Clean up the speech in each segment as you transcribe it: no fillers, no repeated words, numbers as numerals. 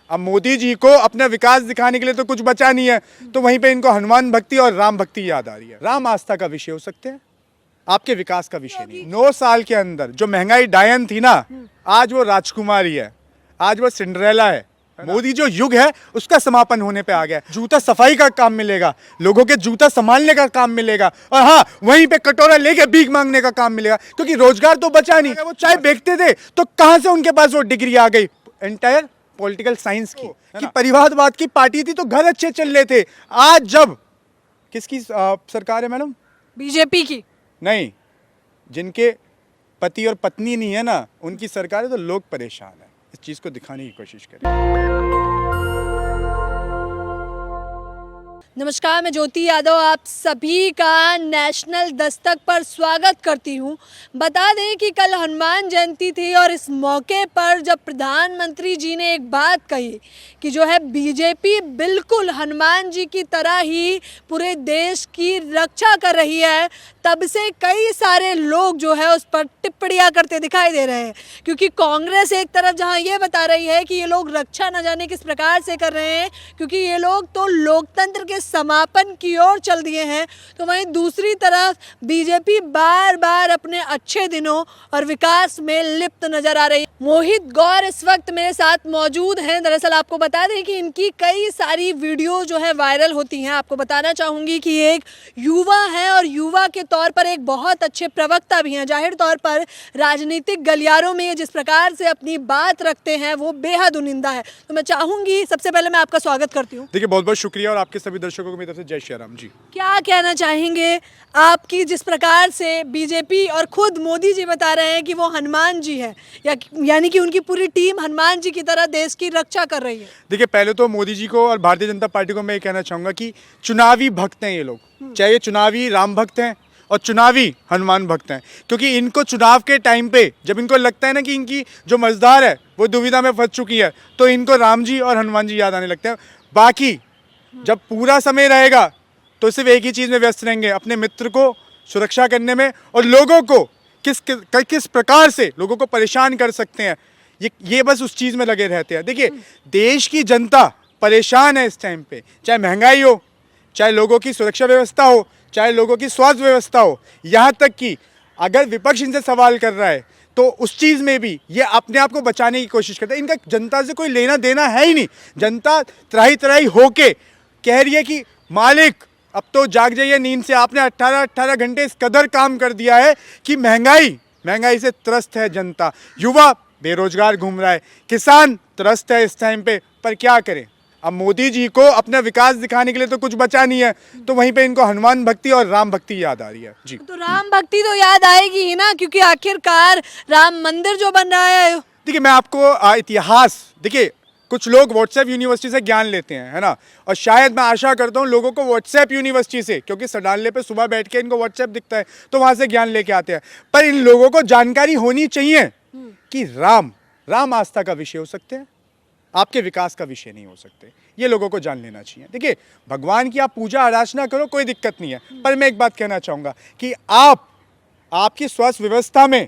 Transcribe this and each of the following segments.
अब मोदी जी को अपना विकास दिखाने के लिए तो कुछ बचा नहीं है, तो वहीं पे इनको हनुमान भक्ति और राम भक्ति याद आ रही है। राम आस्था का विषय हो सकते हैं, आपके विकास का विषय नहीं। 9 साल के अंदर जो महंगाई डायन थी ना, आज वो राजकुमारी है, आज वो सिंड्रेला है। मोदी जो युग है उसका समापन होने पे आ गया। जूता सफाई का काम मिलेगा, लोगों के जूता संभालने का काम मिलेगा, और हाँ, वहीं पे कटोरा लेके भीख मांगने का काम मिलेगा, क्योंकि रोजगार तो बचा नहीं। वो चाय बेचते थे तो कहां से उनके पास वो डिग्री आ गई एंटायर पॉलिटिकल साइंस की, कि परिवारवाद की पार्टी थी तो घर अच्छे चल रहे थे। आज जब किसकी सरकार है मैडम? बीजेपी की। नहीं, जिनके पति और पत्नी नहीं है ना, उनकी सरकार है, तो लोग परेशान है। इस चीज को दिखाने की कोशिश करें। नमस्कार, मैं ज्योति यादव आप सभी का नेशनल दस्तक पर स्वागत करती हूं। बता दें कि कल हनुमान जयंती थी और इस मौके पर जब प्रधानमंत्री जी ने एक बात कही कि जो है बीजेपी बिल्कुल हनुमान जी की तरह ही पूरे देश की रक्षा कर रही है, तब से कई सारे लोग जो है उस पर टिप्पणियां करते दिखाई दे रहे हैं। क्योंकि कांग्रेस एक तरफ जहां ये बता रही है कि ये लोग रक्षा न जाने किस प्रकार से कर रहे हैं, क्योंकि ये लोग तो लोकतंत्र के समापन की ओर चल दिए हैं, तो वहीं दूसरी तरफ बीजेपी बार बार अपने अच्छे दिनों और विकास में लिप्त नजर आ रही है। मोहित गौर इस वक्त मेरे साथ मौजूद हैं। दरअसल आपको बता दें कि इनकी कई सारी वीडियो जो है वायरल होती हैं। आपको बताना चाहूँगी कि एक युवा है और युवा के तौर पर एक बहुत अच्छे प्रवक्ता भी हैं। जाहिर तौर पर राजनीतिक गलियारों में जिस प्रकार से अपनी बात रखते हैं वो बेहद उनिंदा है। तो मैं चाहूँगी सबसे पहले मैं आपका स्वागत करती हूँ। देखिए, बहुत बहुत शुक्रिया, और आपके सभी दर्शकों को मेरी तरफ से जय श्री राम जी। क्या कहना चाहेंगे आपकी जिस प्रकार से बीजेपी और खुद मोदी जी बता रहे हैं कि वो हनुमान जी है, यानी कि उनकी पूरी टीम हनुमान जी की तरह देश की रक्षा कर रही है? देखिए, पहले तो मोदी जी को और भारतीय जनता पार्टी को मैं ये कहना चाहूँगा कि चुनावी भक्त हैं ये लोग, चाहे ये चुनावी राम भक्त हैं और चुनावी हनुमान भक्त हैं। क्योंकि इनको चुनाव के टाइम पे जब इनको लगता है ना कि इनकी जो मझधार है वो दुविधा में फंस चुकी है, तो इनको राम जी और हनुमान जी याद आने लगते हैं। बाकी जब पूरा समय रहेगा तो सिर्फ एक ही चीज़ में व्यस्त रहेंगे, अपने मित्र को सुरक्षा करने में, और लोगों को किस प्रकार से लोगों को परेशान कर सकते हैं, ये बस उस चीज़ में लगे रहते हैं। देखिए, देश की जनता परेशान है इस टाइम पे, चाहे महंगाई हो, चाहे लोगों की सुरक्षा व्यवस्था हो, चाहे लोगों की स्वास्थ्य व्यवस्था हो, यहाँ तक कि अगर विपक्ष इनसे सवाल कर रहा है तो उस चीज़ में भी ये अपने आप को बचाने की कोशिश करता है। इनका जनता से कोई लेना देना है ही नहीं। जनता त्राही त्राही होके कह रही है कि मालिक अब तो जाग जाइए नींद से, आपने 18 घंटे इस कदर काम कर दिया है कि महंगाई से त्रस्त है जनता। युवा बेरोजगार घूम रहा है, किसान त्रस्त है इस टाइम पे, पर क्या करें। अब मोदी जी को अपना विकास दिखाने के लिए तो कुछ बचा नहीं है, तो वहीं पे इनको हनुमान भक्ति और राम भक्ति याद आ रही है जी। तो राम भक्ति तो याद आएगी ही ना, क्योंकि आखिरकार राम मंदिर जो बन रहा है। देखिए, मैं आपको इतिहास, देखिए कुछ लोग व्हाट्सएप यूनिवर्सिटी से ज्ञान लेते हैं, है ना, और शायद मैं आशा करता हूँ लोगों को व्हाट्सएप यूनिवर्सिटी से, क्योंकि सडालने पे सुबह बैठ के इनको व्हाट्सएप दिखता है तो वहाँ से ज्ञान लेके आते हैं, पर इन लोगों को जानकारी होनी चाहिए कि राम आस्था का विषय हो सकते हैं, आपके विकास का विषय नहीं हो सकते। ये लोगों को जान लेना चाहिए। देखिए, भगवान की आप पूजा आराधना करो, कोई दिक्कत नहीं है, पर मैं एक बात कहना चाहूँगा कि आपकी स्वास्थ्य व्यवस्था में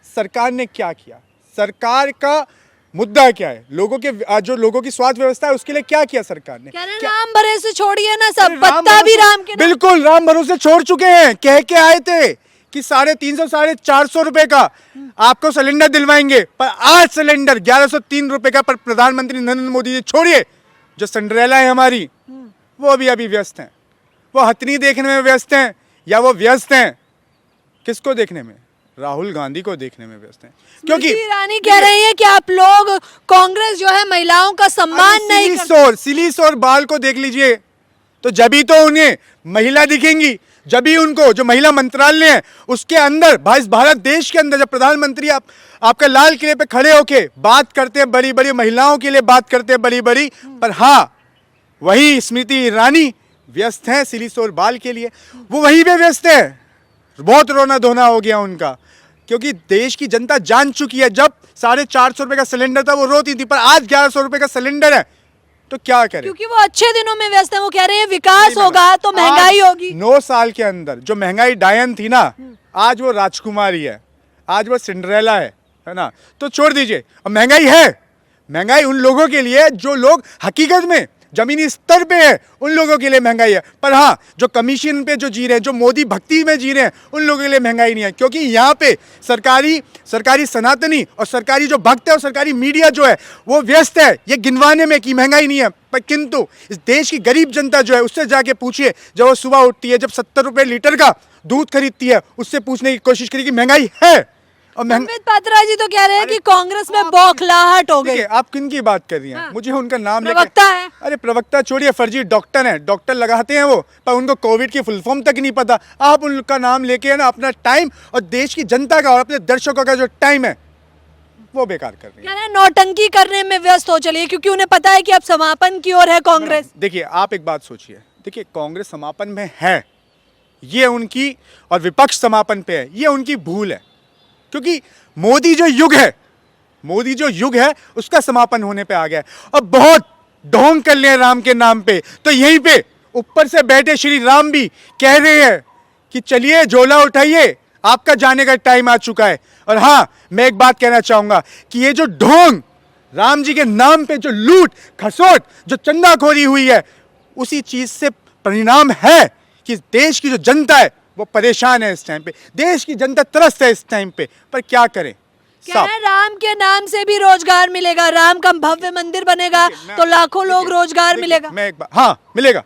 सरकार ने क्या किया, सरकार का मुद्दा क्या है, जो लोगों की स्वास्थ्य व्यवस्था है उसके लिए क्या किया सरकार ने। राम भरोसे छोड़िए ना, सब पत्ता भी राम के। बिल्कुल, राम भरोसे छोड़ चुके हैं। कह के आए थे कि 350 450 रुपए का आपको सिलेंडर दिलवाएंगे, पर आज सिलेंडर 1103 रुपए का। पर प्रधानमंत्री नरेंद्र मोदी जी, छोड़िए, जो सिंड्रेला है हमारी, वो अभी व्यस्त हैं, वो हथनी देखने में व्यस्त हैं, या वो व्यस्त हैं किसको देखने में? राहुल गांधी को देखने में व्यस्त हैं। क्योंकि ईरानी कह रही है कि आप लोग कांग्रेस जो है महिलाओं का सम्मान नहीं करती। सिली बाल को देख लीजिए, तो जब ही तो उन्हें महिला दिखेंगी, जब ही उनको जो महिला मंत्रालय है उसके अंदर, भारत देश के अंदर, जब प्रधानमंत्री आपका लाल किले पे खड़े होके बात करते हैं, बड़ी बड़ी महिलाओं के लिए बात करते हैं, बड़ी, पर हाँ, वही स्मृति ईरानी व्यस्त हैं सिली बाल के लिए, वो वहीं पे व्यस्त है। बहुत रोना धोना हो गया उनका, क्योंकि देश की जनता जान चुकी है, जब 450 रुपए का सिलेंडर था वो रोती थी, पर आज 1100 रुपए का सिलेंडर है, तो क्या करें। क्योंकि वो अच्छे दिनों में व्यस्त है। वो कह रहे हैं विकास होगा तो महंगाई होगी। 9 साल के अंदर जो महंगाई डायन थी ना, आज वो राजकुमारी है, आज वो सिंड्रेला है ना, तो छोड़ दीजिए। अब महंगाई है, महंगाई उन लोगों के लिए जो लोग हकीकत में जमीनी स्तर पे है, उन लोगों के लिए महंगाई है। पर हाँ, जो कमीशन पे जो जी रहे हैं, जो मोदी भक्ति में जी रहे हैं, उन लोगों के लिए महंगाई नहीं है। क्योंकि यहाँ पे सरकारी सनातनी और सरकारी जो भक्त है और सरकारी मीडिया जो है वो व्यस्त है ये गिनवाने में कि महंगाई नहीं है। पर किंतु इस देश की गरीब जनता जो है उससे जाके पूछिए, जब वो सुबह उठती है, जब 70 रुपये लीटर का दूध खरीदती है, उससे पूछने की कोशिश करिए कि महंगाई है। और संबित पात्रा जी तो कह रहे हैं कि कांग्रेस में बौखलाहट हो गई। आप किन की बात कर रही हैं? हाँ। मुझे उनका नाम प्रवक्ता है। अरे प्रवक्ता छोड़िए, फर्जी डॉक्टर हैं, डॉक्टर लगाते हैं वो, पर उनको कोविड की फुल फॉर्म तक नहीं पता। आप उनका नाम लेके है ना अपना टाइम और देश की जनता का और अपने दर्शकों का जो टाइम है वो बेकार कर रही है। कह रहे हैं नौटंकी करने में व्यस्त हो चलिए, क्योंकि उन्हें पता है कि अब समापन की ओर है कांग्रेस। देखिए आप एक बात सोचिए, देखिए कांग्रेस समापन में है, ये उनकी, और विपक्ष समापन पे है, ये उनकी भूल है। क्योंकि मोदी जो युग है उसका समापन होने पे आ गया है। और बहुत ढोंग कर लिए राम के नाम पे, तो यहीं पे ऊपर से बैठे श्री राम भी कह रहे हैं कि चलिए झोला उठाइए, आपका जाने का टाइम आ चुका है। और हाँ, मैं एक बात कहना चाहूंगा कि ये जो ढोंग राम जी के नाम पे जो लूट खसोट जो चंदाखोरी हुई है, उसी चीज से परिणाम है कि देश की जो जनता है वो परेशान है इस टाइम पे, देश की जनता त्रस्त है इस टाइम पे। पर क्या करें? कह रहे हैं राम के नाम से भी रोजगार मिलेगा, राम का भव्य मंदिर बनेगा तो लाखों लोग रोजगार मिलेगा। मैं एक बात, हाँ मिलेगा,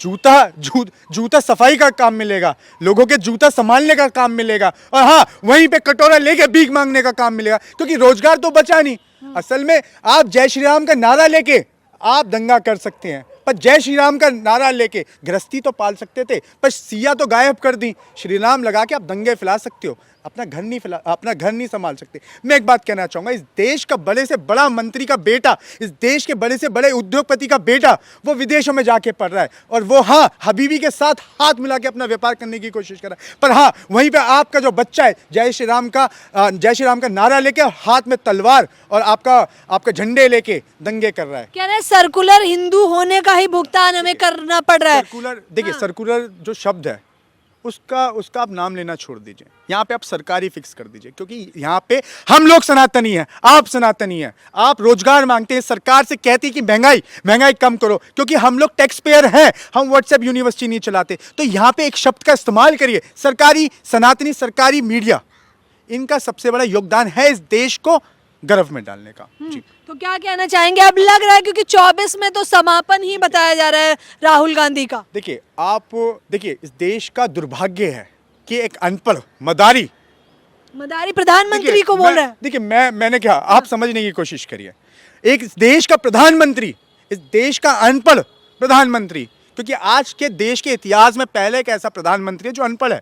जूता सफाई का काम मिलेगा, लोगों के जूता संभालने का काम मिलेगा, और हाँ वहीं पे कटोरा लेके भीख मांगने का काम मिलेगा। क्योंकि रोजगार तो बचा नहीं। असल में आप जय श्री राम का नारा लेके आप दंगा कर सकते हैं, पर जय श्री राम का नारा लेके गृहस्थी तो पाल सकते थे, पर सिया तो गायब कर दी। श्री राम लगा के आप दंगे फैला सकते हो, अपना घर नहीं संभाल सकते। मैं एक बात कहना चाहूंगा, इस देश का बड़े से बड़ा मंत्री का बेटा, इस देश के बड़े से बड़े उद्योगपति का बेटा वो विदेशों में जाके पढ़ रहा है, और वो हाँ हबीबी के साथ हाथ मिला के अपना व्यापार करने की कोशिश कर रहा है। पर हाँ वहीं पे आपका जो बच्चा है जय श्री राम का नारा लेके हाथ में तलवार और आपका झंडे लेके दंगे कर रहा है। कह रहे हैं सर्कुलर हिंदू होने का ही भुगतान हमें करना पड़ रहा है। सर्कुलर, देखिए सर्कुलर जो शब्द है उसका आप नाम लेना छोड़ दीजिए, यहाँ पे आप सरकारी फिक्स कर दीजिए। क्योंकि यहाँ पे हम लोग सनातनी हैं, आप सनातनी हैं, आप रोजगार मांगते हैं, सरकार से कहती है कि महंगाई कम करो। क्योंकि हम लोग टैक्स पेयर हैं, हम व्हाट्सएप यूनिवर्सिटी नहीं चलाते, तो यहाँ पे एक शब्द का इस्तेमाल करिए। सरकारी सनातनी, सरकारी मीडिया, इनका सबसे बड़ा योगदान है इस देश को गर्व में डालने का। जी तो क्या कहना चाहेंगे? अब लग रहा है क्योंकि 24 में तो समापन ही बताया जा रहा है राहुल गांधी का। देखिए इस देश का दुर्भाग्य है कि एक अनपढ़ मदारी प्रधानमंत्री को बोल रहा है। देखिए मैंने क्या, आप समझने की कोशिश करिए। एक इस देश का प्रधानमंत्री, इस देश का अनपढ़ प्रधानमंत्री, क्योंकि आज के देश के इतिहास में पहले एक ऐसा प्रधानमंत्री है जो अनपढ़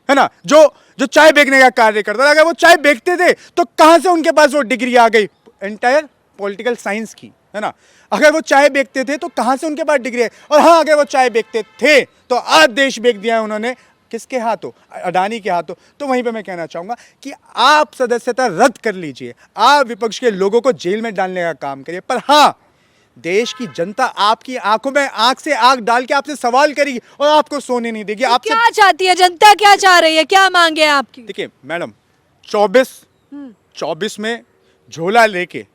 है ना, जो चाय बेचने का कार्य करता था। अगर वो चाय बेचते थे तो कहां से उनके पास वो डिग्री आ गई एंटायर पॉलिटिकल साइंस की, है ना। अगर वो चाय बेचते थे तो कहां से उनके पास डिग्री है। और हाँ, अगर वो चाय बेचते थे तो आज देश बेच दिया है उन्होंने, किसके हाथों? अडानी के हाथों। तो वहीं पे मैं कहना चाहूंगा कि आप सदस्यता रद्द कर लीजिए, आप विपक्ष के लोगों को जेल में डालने का काम करिए। पर हाँ, देश की जनता आपकी आंखों में आंख से आंख डाल के आपसे सवाल करेगी और आपको सोने नहीं देगी। तो आपसे क्या चाहती है जनता, क्या चाह रही है, क्या मांगे है आपकी? देखिए मैडम, 24 में झोला लेके,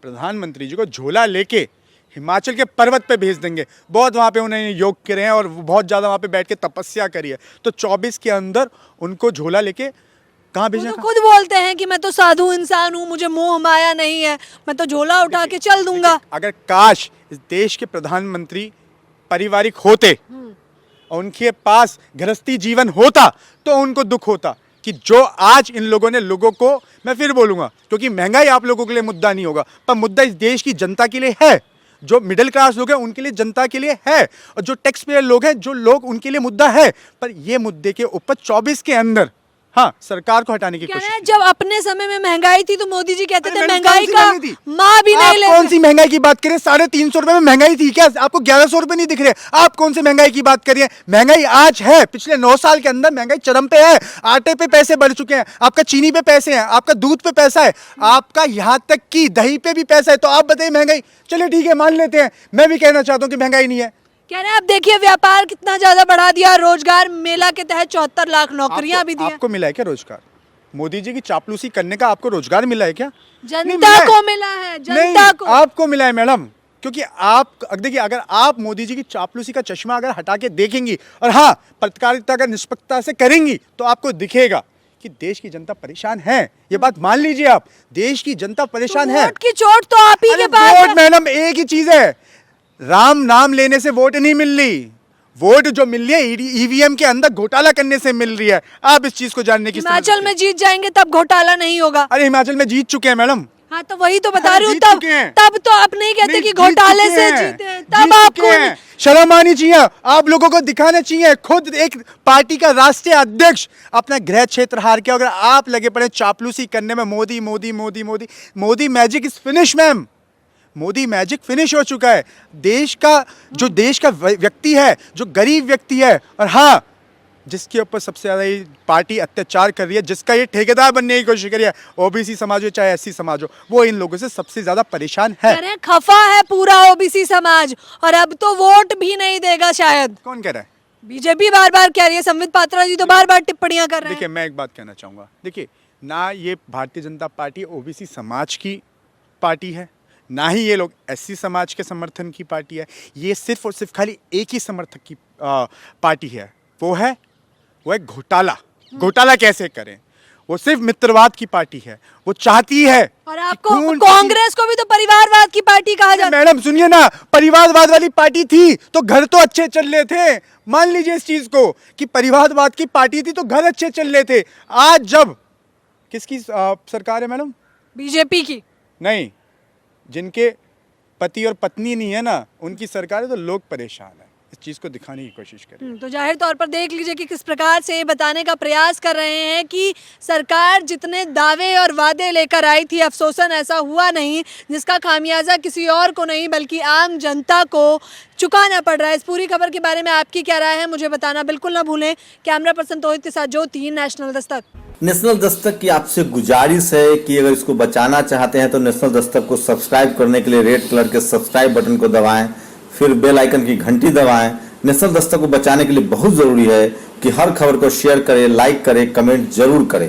प्रधानमंत्री जी को झोला लेके हिमाचल के पर्वत पे भेज देंगे। बहुत वहाँ पे उन्होंने योग करे हैं और बहुत ज़्यादा वहाँ पे बैठ के तपस्या करी है। तो 24 के अंदर उनको झोला लेके कहाँ भेजना? खुद बोलते हैं कि मैं तो साधु इंसान हूँ, मुझे मोह माया नहीं है, मैं तो झोला उठा के चल दूंगा। अगर काश इस देश के प्रधानमंत्री पारिवारिक होते और उनके पास गृहस्थी जीवन होता तो उनको दुख होता कि जो आज इन लोगों ने लोगों को, मैं फिर बोलूँगा, क्योंकि महंगाई आप लोगों के लिए मुद्दा नहीं होगा, पर मुद्दा इस देश की जनता के लिए है। जो मिडिल क्लास लोग हैं उनके लिए, जनता के लिए है, और जो टैक्स पेयर लोग हैं, जो लोग, उनके लिए मुद्दा है। पर ये मुद्दे के ऊपर 24 के अंदर हाँ सरकार को हटाने की कोशिश। जब अपने समय में महंगाई थी तो मोदी जी कहते थे महंगाई का माँ भी नहीं लेते। कौन सी महंगाई की बात करें? 350 रुपए में महंगाई थी क्या? आपको 1100 रुपए नहीं दिख रहे? आप कौन सी महंगाई की बात करिए? महंगाई आज है, पिछले 9 साल के अंदर महंगाई चरम पे है। आटे पे पैसे बढ़ चुके हैं, आपका चीनी पे पैसे हैं, आपका दूध पे पैसा है, आपका यहाँ तक कि दही पे भी पैसा है। तो आप बताइए महंगाई, चलिए ठीक है मान लेते हैं, मैं भी कहना चाहता हूँ कि महंगाई नहीं है। कह रहे हैं अब देखिए व्यापार कितना ज्यादा बढ़ा दिया, रोजगार मेला के तहत 74 लाख नौकरियां भी दी। आपको मिला है क्या रोजगार? मोदी जी की चापलूसी करने का आपको रोजगार मिला है क्या? नहीं जनता मिला है। को मिला है, जनता नहीं, को। आपको मिला है मैडम, क्योंकि आप देखिए, अगर आप मोदी जी की चापलूसी का चश्मा अगर हटा के देखेंगी और हाँ पत्रकारिता का निष्पक्षता से करेंगी तो आपको दिखेगा कि देश की जनता परेशान है। ये बात मान लीजिए आप, देश की जनता परेशान है। वोट की चोट तो आप ही अरे के पास वोट है। मैडम एक ही चीज है, राम नाम लेने से वोट नहीं मिल रही, वोट जो मिल रही है ईवीएम के अंदर घोटाला करने से मिल रही है। आप इस चीज को जानने की हिमाचल में जीत जाएंगे तब घोटाला नहीं होगा। अरे हिमाचल में जीत चुके हैं मैडम। हाँ तो वही तो बता अरे रही हूँ, जीत तब चुके हैं। तब तो आप नहीं कहते नहीं, कि जीत घोटाले चुके से हैं, जीते हैं, जीत तब चुके आपको हैं। शर्म आनी चाहिए, आप लोगों को दिखाना चाहिए। खुद एक पार्टी का राष्ट्रीय अध्यक्ष अपना गृह क्षेत्र हार के अगर आप लगे पड़े चापलूसी करने में, Modi Modi Modi Modi Modi magic is finish ma'am, Modi magic finish हो चुका है। देश का व्यक्ति है, जो गरीब व्यक्ति है, और हाँ जिसके ऊपर सबसे ज्यादा ये पार्टी अत्याचार कर रही है, जिसका ये ठेकेदार बनने की कोशिश कर रही है, ओबीसी समाज हो चाहे एससी समाज हो, वो इन लोगों से सबसे ज्यादा परेशान है। अरे खफा है पूरा ओबीसी समाज, और अब तो वोट भी नहीं देगा शायद। कौन कह रहा है? बीजेपी बार बार कह रही है, संबित पात्रा जी तो बार बार टिप्पणियां कर रहे हैं। देखिए मैं एक बात कहना चाहूँगा, देखिए ना ये भारतीय जनता पार्टी ओबीसी समाज की पार्टी है, ना ही ये लोग एससी समाज के समर्थन की पार्टी है। ये सिर्फ और सिर्फ खाली एक ही समर्थक की पार्टी है, वो है घोटाला। घोटाला कैसे करें, वो सिर्फ मित्रवाद की पार्टी है। वो चाहती है, और आपको कांग्रेस को भी तो परिवारवाद की पार्टी कहा जाता है। मैडम सुनिए ना, परिवारवाद वाली पार्टी थी तो घर तो अच्छे चल रहे थे। मान लीजिए इस चीज को कि परिवारवाद की पार्टी थी तो घर अच्छे चल रहे थे। आज जब किसकी सरकार है मैडम? बीजेपी की। नहीं, जिनके पति और पत्नी नहीं है ना, उनकी सरकार है तो लोग परेशान है। इस चीज को दिखाने की कोशिश करें। तो जाहिर तौर पर देख लीजिए कि किस प्रकार से ये बताने का प्रयास कर रहे हैं कि सरकार जितने दावे और वादे लेकर आई थी, अफसोसन ऐसा हुआ नहीं, जिसका खामियाजा किसी और को नहीं बल्कि आम जनता को चुकाना पड़ रहा है। इस पूरी खबर के बारे में आपकी क्या राय है, मुझे बताना बिल्कुल ना भूलें। कैमरा पर्सन तोहित के साथ ज्योति, नेशनल दस्तक। नेशनल दस्तक की आपसे गुजारिश है कि अगर इसको बचाना चाहते हैं तो नेशनल दस्तक को सब्सक्राइब करने के लिए रेड कलर के सब्सक्राइब बटन को दबाएं, फिर बेल आइकन की घंटी दबाएं। नेशनल दस्तक को बचाने के लिए बहुत जरूरी है कि हर खबर को शेयर करें, लाइक करें, कमेंट जरूर करें।